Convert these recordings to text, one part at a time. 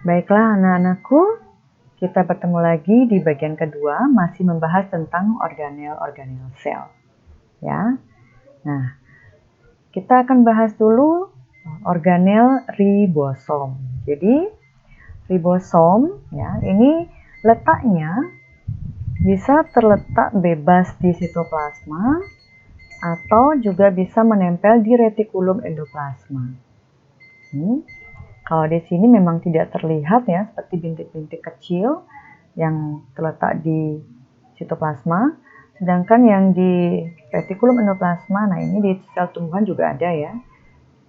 Baiklah anak-anakku, kita bertemu lagi di bagian kedua, masih membahas tentang organel-organel sel. Ya, nah kita akan bahas dulu organel ribosom. Jadi ribosom, ya, ini letaknya bisa terletak bebas di sitoplasma atau juga bisa menempel di retikulum endoplasma. Kalau di sini memang tidak terlihat ya, seperti bintik-bintik kecil yang terletak di sitoplasma, sedangkan yang di retikulum endoplasma, nah ini di sel tumbuhan juga ada ya,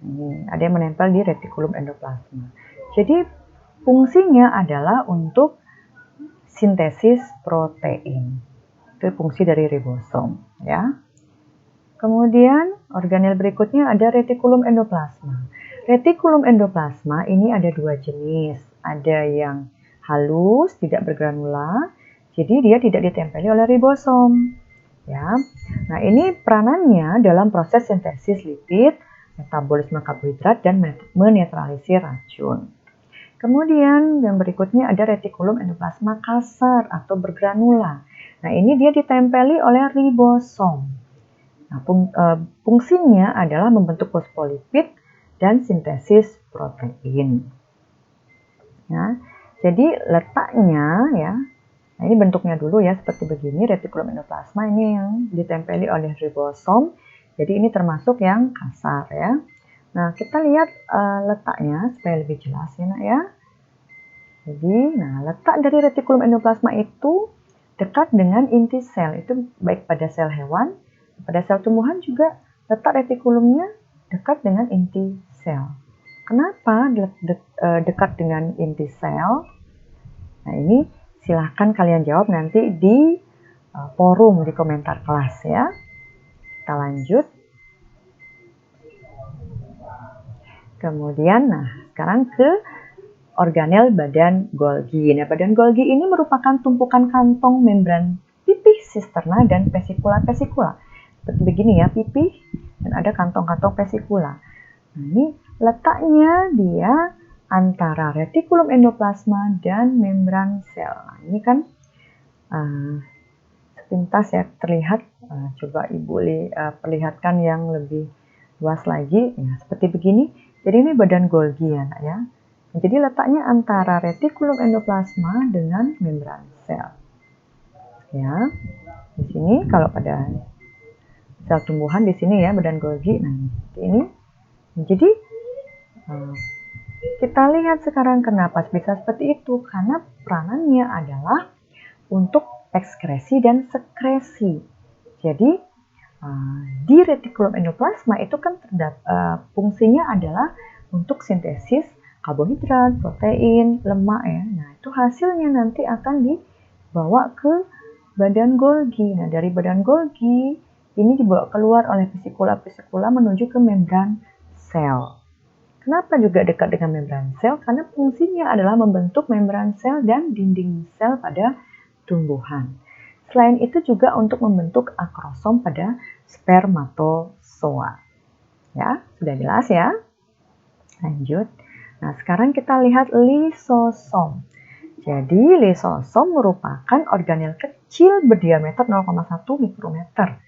ini ada yang menempel di retikulum endoplasma. Jadi fungsinya adalah untuk sintesis protein, itu fungsi dari ribosom ya. Kemudian organel berikutnya ada retikulum endoplasma. Retikulum endoplasma ini ada dua jenis. Ada yang halus, tidak bergranula, jadi dia tidak ditempeli oleh ribosom. Ya. Nah, ini peranannya dalam proses sintesis lipid, metabolisme karbohidrat, dan menetralisir racun. Kemudian yang berikutnya ada retikulum endoplasma kasar atau bergranula. Nah, ini dia ditempeli oleh ribosom. Nah, fungsinya adalah membentuk fosfolipid dan sintesis protein. Ya, jadi letaknya ya, nah ini bentuknya dulu ya seperti begini, retikulum endoplasma ini yang ditempeli oleh ribosom. Jadi ini termasuk yang kasar ya. Nah kita lihat letaknya supaya lebih jelas ya nak ya. Jadi nah letak dari retikulum endoplasma itu dekat dengan inti sel, itu baik pada sel hewan, pada sel tumbuhan juga letak retikulumnya dekat dengan inti sel. Kenapa dekat dengan inti sel? Nah ini silahkan kalian jawab nanti di forum di komentar kelas ya. Kita lanjut. Kemudian nah sekarang ke organel badan Golgi. Nah badan Golgi ini merupakan tumpukan kantong membran pipih, sisterna, dan vesikula-vesikula. Seperti begini ya pipih dan ada kantong-kantong vesikula. Nah, ini letaknya dia antara retikulum endoplasma dan membran sel. Nah, ini kan sepintas ya terlihat. Coba Ibu perlihatkan yang lebih luas lagi. Ya, seperti begini. Jadi ini badan Golgi ya, nak ya. Jadi letaknya antara retikulum endoplasma dengan membran sel. Ya, di sini kalau pada sel tumbuhan di sini ya badan Golgi. Nah, ini. Jadi kita lihat sekarang kenapa bisa seperti itu. Karena peranannya adalah untuk ekskresi dan sekresi. Jadi di retikulum endoplasma itu kan fungsinya adalah untuk sintesis karbohidrat, protein, lemak ya. Nah itu hasilnya nanti akan dibawa ke badan Golgi. Nah dari badan Golgi ini dibawa keluar oleh vesikula-vesikula menuju ke membran sel. Kenapa juga dekat dengan membran sel? Karena fungsinya adalah membentuk membran sel dan dinding sel pada tumbuhan. Selain itu juga untuk membentuk akrosom pada spermatozoa. Ya, sudah jelas ya? Lanjut. Nah, sekarang kita lihat lisosom. Jadi, lisosom merupakan organel kecil berdiameter 0,1 mikrometer.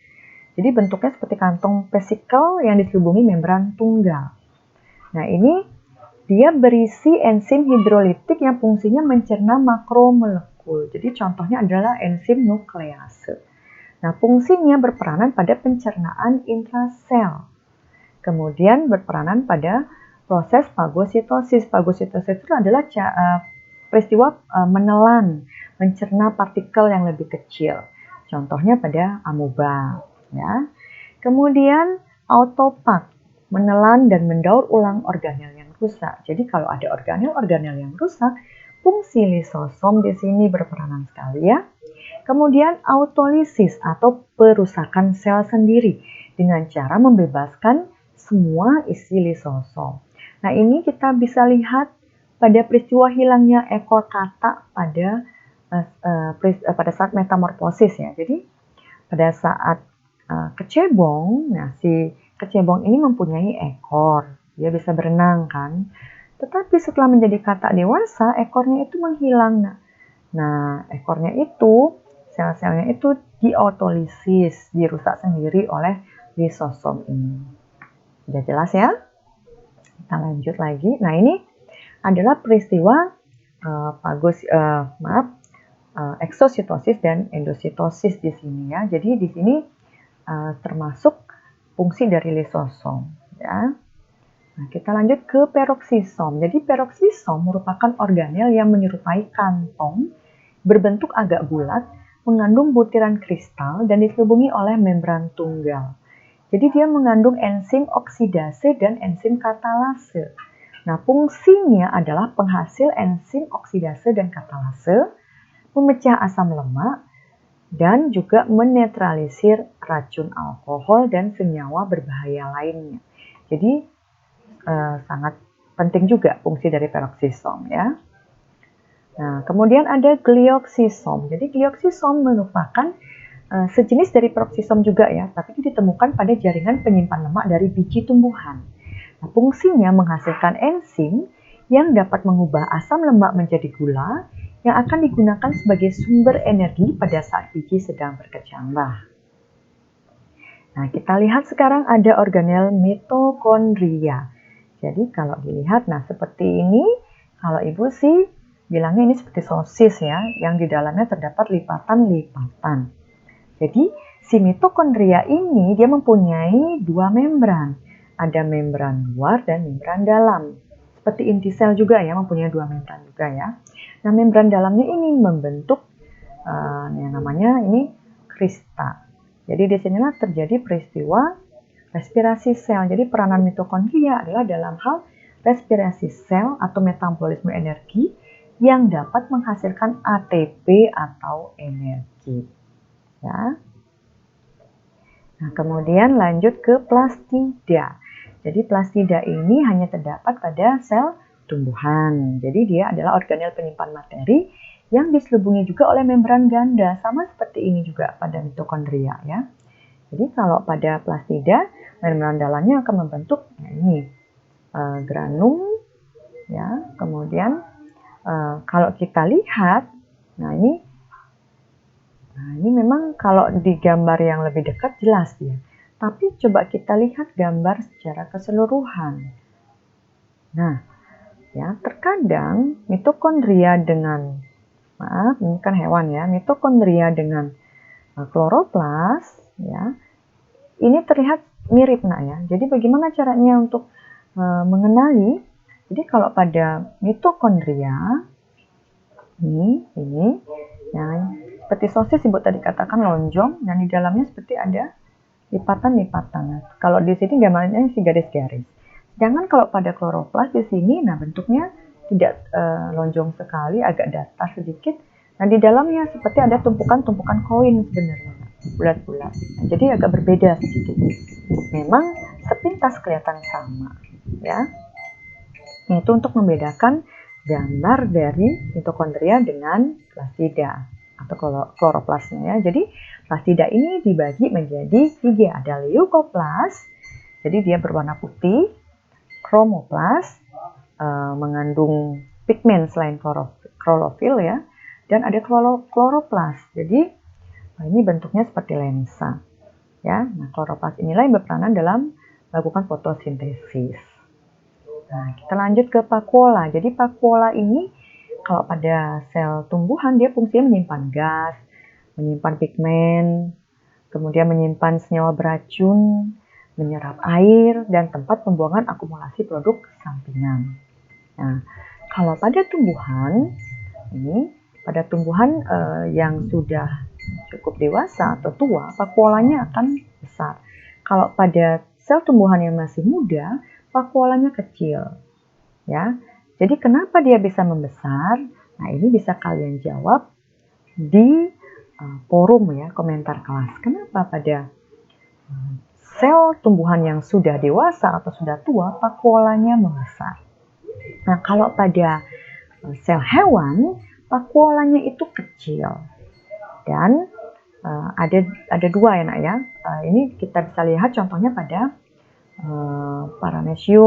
Jadi, bentuknya seperti kantong vesikel yang diselubungi membran tunggal. Nah, ini dia berisi enzim hidrolitik yang fungsinya mencerna makromolekul. Jadi contohnya adalah enzim nuklease. Nah, fungsinya berperanan pada pencernaan intrasel. Kemudian berperanan pada proses fagositosis. Fagositosis itu adalah peristiwa menelan, mencerna partikel yang lebih kecil. Contohnya pada amoeba. Ya. Kemudian autofag, menelan dan mendaur ulang organel yang rusak. Jadi kalau ada organel-organel yang rusak, fungsi lisosom di sini berperanan sekali ya. Kemudian autolisis atau perusakan sel sendiri dengan cara membebaskan semua isi lisosom. Nah ini kita bisa lihat pada peristiwa hilangnya ekor katak pada saat metamorfosis ya. Jadi pada saat kecebong, nah si kecebong ini mempunyai ekor, dia bisa berenang kan. Tetapi setelah menjadi katak dewasa, ekornya itu menghilang. Nah, ekornya itu, sel-selnya itu diotolisis, dirusak sendiri oleh lisosom ini. Sudah jelas ya? Kita lanjut lagi. Nah, ini adalah peristiwa eksositosis dan endositosis di sini ya. Jadi di sini termasuk fungsi dari lisosom ya. Nah, kita lanjut ke peroksisom. Jadi peroksisom merupakan organel yang menyerupai kantong, berbentuk agak bulat, mengandung butiran kristal dan diselubungi oleh membran tunggal. Jadi dia mengandung enzim oksidase dan enzim katalase. Nah, fungsinya adalah penghasil enzim oksidase dan katalase, memecah asam lemak, dan juga menetralisir racun alkohol dan senyawa berbahaya lainnya. Jadi sangat penting juga fungsi dari peroksisom ya. Nah, kemudian ada glioksisom. Jadi glioksisom merupakan sejenis dari peroksisom juga ya, tapi itu ditemukan pada jaringan penyimpan lemak dari biji tumbuhan. Nah, fungsinya menghasilkan enzim yang dapat mengubah asam lemak menjadi gula yang akan digunakan sebagai sumber energi pada saat biji sedang berkecambah. Nah, kita lihat sekarang ada organel mitokondria. Jadi kalau dilihat, nah seperti ini, kalau ibu sih bilangnya ini seperti sosis ya, yang di dalamnya terdapat lipatan-lipatan. Jadi si mitokondria ini dia mempunyai dua membran. Ada membran luar dan membran dalam. Seperti inti sel juga ya, mempunyai dua membran juga ya. Nah, membran dalamnya ini membentuk yang namanya ini krista. Jadi di sinilah terjadi peristiwa respirasi sel. Jadi peranan mitokondria adalah dalam hal respirasi sel atau metabolisme energi yang dapat menghasilkan ATP atau energi. Ya. Nah, kemudian lanjut ke plastida. Jadi plastida ini hanya terdapat pada sel tumbuhan. Jadi dia adalah organel penyimpan materi yang diselubungi juga oleh membran ganda, sama seperti ini juga pada mitokondria ya. Jadi kalau pada plastida, membran dalamnya akan membentuk granum ya. Kemudian kalau kita lihat, nah ini memang kalau di gambar yang lebih dekat jelas dia. Tapi coba kita lihat gambar secara keseluruhan. Nah, ya terkadang mitokondria dengan ini kan hewan ya, mitokondria dengan kloroplas ya. Ini terlihat mirip nak ya. Jadi bagaimana caranya untuk mengenali? Jadi kalau pada mitokondria ini ya, seperti sosis ibu tadi katakan lonjong dan di dalamnya seperti ada lipatan-lipatan. Kalau di sini gambarnya si garis-garis. Sedangkan kalau pada kloroplas di sini, nah bentuknya tidak lonjong sekali, agak datar sedikit. Nah di dalamnya seperti ada tumpukan-tumpukan koin sebenarnya, bulat-bulat. Nah, jadi agak berbeda sedikit. Memang sepintas kelihatan sama, ya. Yaitu untuk membedakan gambar dari mitokondria dengan plastida atau kloroplasnya ya. Jadi plastida ini dibagi menjadi 3. Ada leukoplas, jadi dia berwarna putih, kromoplas, mengandung pigmen selain klorofil ya, dan ada kloroplas. Jadi ini bentuknya seperti lensa ya. Nah, kloroplas inilah yang berperanan dalam melakukan fotosintesis. Nah, kita lanjut ke vakuola. Jadi vakuola ini kalau pada sel tumbuhan dia fungsinya menyimpan gas, menyimpan pigmen, kemudian menyimpan senyawa beracun, menyerap air, dan tempat pembuangan akumulasi produk sampingan. Nah, kalau pada tumbuhan yang sudah cukup dewasa atau tua, vakuolanya akan besar. Kalau pada sel tumbuhan yang masih muda, vakuolanya kecil. Ya, jadi kenapa dia bisa membesar? Nah, ini bisa kalian jawab di forum ya, komentar kelas. Kenapa pada sel tumbuhan yang sudah dewasa atau sudah tua, vakuolanya membesar? Nah, kalau pada sel hewan, vakuolanya itu kecil. Dan ada dua ya nak ya. Ini kita bisa lihat contohnya pada Paramecium